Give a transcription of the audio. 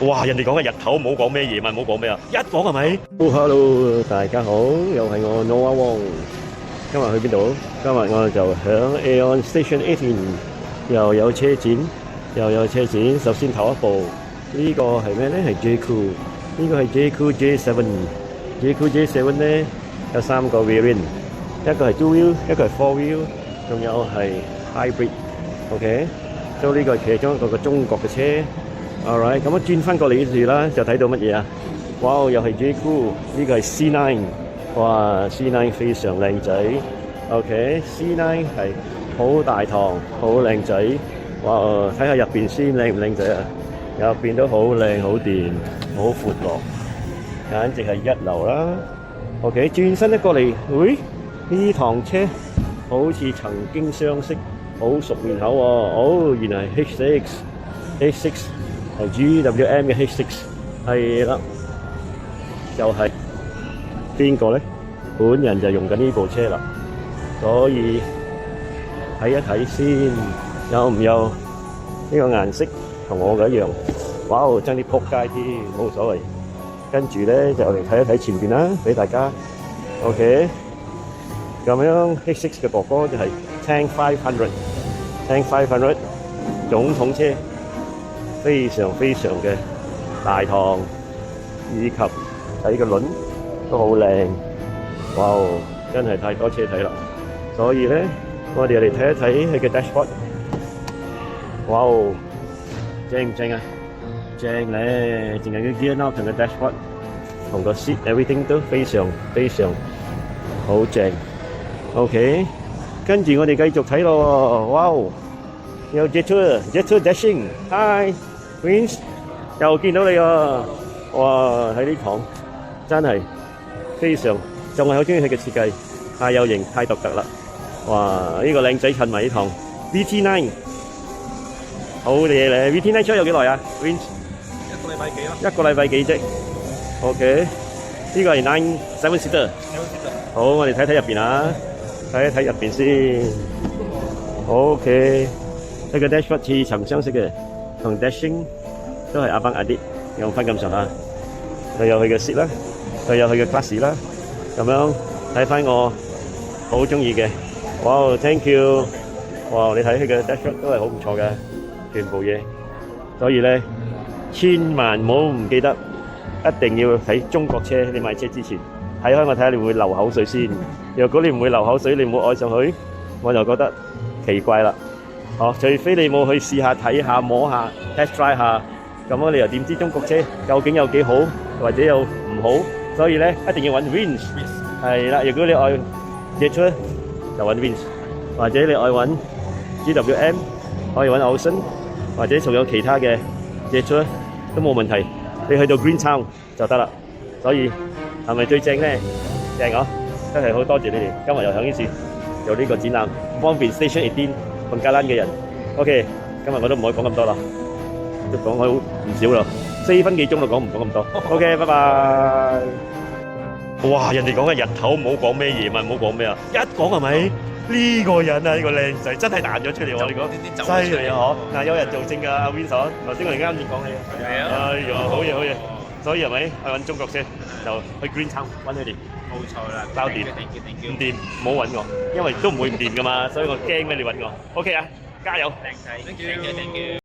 哇！人哋講嘅日頭，唔好講咩夜晚，唔好講咩啊！一講係咪？Hello，大家好，又係我 Noah Wong。今日去邊度？今日我就響 Aeon Station 18，又有車展。首先頭一部呢個係咩咧？係 J.Crew， 呢個係 J.Crew J7。J.Crew J7 咧有3個 variant， 一個係 two wheel， 一個係four wheel， 仲有係 hybrid。OK， 所以呢個係其中一個中國嘅車。Alright， 咁我轉翻過嚟呢處啦，就睇到乜嘢啊？哇，又係 J.Crew， 呢個係 C9， 哇 ，C9 非常靚仔。OK，C9 係好大堂，好靚仔。哇，睇下入邊先靚唔靚仔啊？入邊都好靚，好掂，好闊落，簡直係一流啦。OK， 轉身一過嚟，喂，呢堂車好似曾經相識，好熟面口喎。哦，原來係 H6。係 GWM 嘅 H6， 係啦，就係邊個咧？本人就用緊呢部車啦，所以睇一睇先，有唔有呢個顏色同我嘅一樣？哇，爭啲撲街添，冇所謂。跟住咧就嚟睇一睇前邊啦，俾大家。OK， 咁樣 H6 嘅哥哥就係 Tank 500，總統車。非常嘅大堂，以及睇個輪都好靚，哇！真係太多車睇啦，所以咧，我哋嚟睇一睇佢嘅 dashboard， 哇！正唔正啊？正咧，淨係個 gear knob 同個 dashboard 同個 seat everything 都非常好正。OK， 跟住我哋繼續睇咯，哇！有 Jet2 Dashing，Hi。Prince 又見到你啊！哇，喺呢堂真係非常，仲係好中意佢嘅設計，太有型，太獨特啦！哇，呢個靚仔襯埋呢堂 VT9， 好嘢咧 ！VT9 出有幾耐啊 ？Prince 一個禮拜幾咯？一個禮拜幾啫 ？OK， 呢個係7 seater。好，我哋睇睇入邊啊，睇一睇入邊先。OK， 呢個 dashboard 似曾相識嘅。同 Dashing 都係阿班阿啲有分咁上下，佢有佢嘅 seat 啦，佢有佢嘅 class 啦，咁樣睇翻我好中意嘅，哇 ，thank you， 哇，你睇佢嘅 dashboard 都係好唔錯嘅，全部嘢，所以咧千萬唔好唔記得，一定要睇中國車，你買車之前睇開我睇下你會流口水先，若果你唔會流口水，你唔會愛上佢，我就覺得奇怪啦。哦，除非你冇去試下睇下摸下 test drive 下，咁你又點知中國車究竟有幾好，或者有唔好？所以咧一定要揾 Vince， 係啦。如果你愛 Jet2 就揾 Vince， 或者你愛揾 GWM 可以揾 Olsen， 或者仲有其他嘅 Jet2 都冇問題。你去到 Greentown 就得啦。所以係咪最正咧？正啊！真係好多謝你哋，今日又響呢處有呢個展覽，方便 Station 18。瞓街欄嘅人 ，OK， 今日我都唔可以講咁多啦，都講好唔少啦，4分幾鐘都講唔到咁多 ，OK， 拜拜。哇！人哋講嘅日頭，唔好講咩夜晚，唔好講咩啊！一講係咪呢個人啊？呢個靚仔真係彈咗出嚟喎！你講犀利啊！嗬，嗱，有人做證㗎，阿 Vincent，頭先我哋啱先講起，係啊，哎呀，好嘢，所以係咪去揾中國車就去 Greentown 揾佢哋？冇錯啦，包掂，唔掂唔好揾我，因為都唔會唔掂㗎嘛，所以我驚咩？你揾我 ，OK 啊，加油！靚仔，thank you。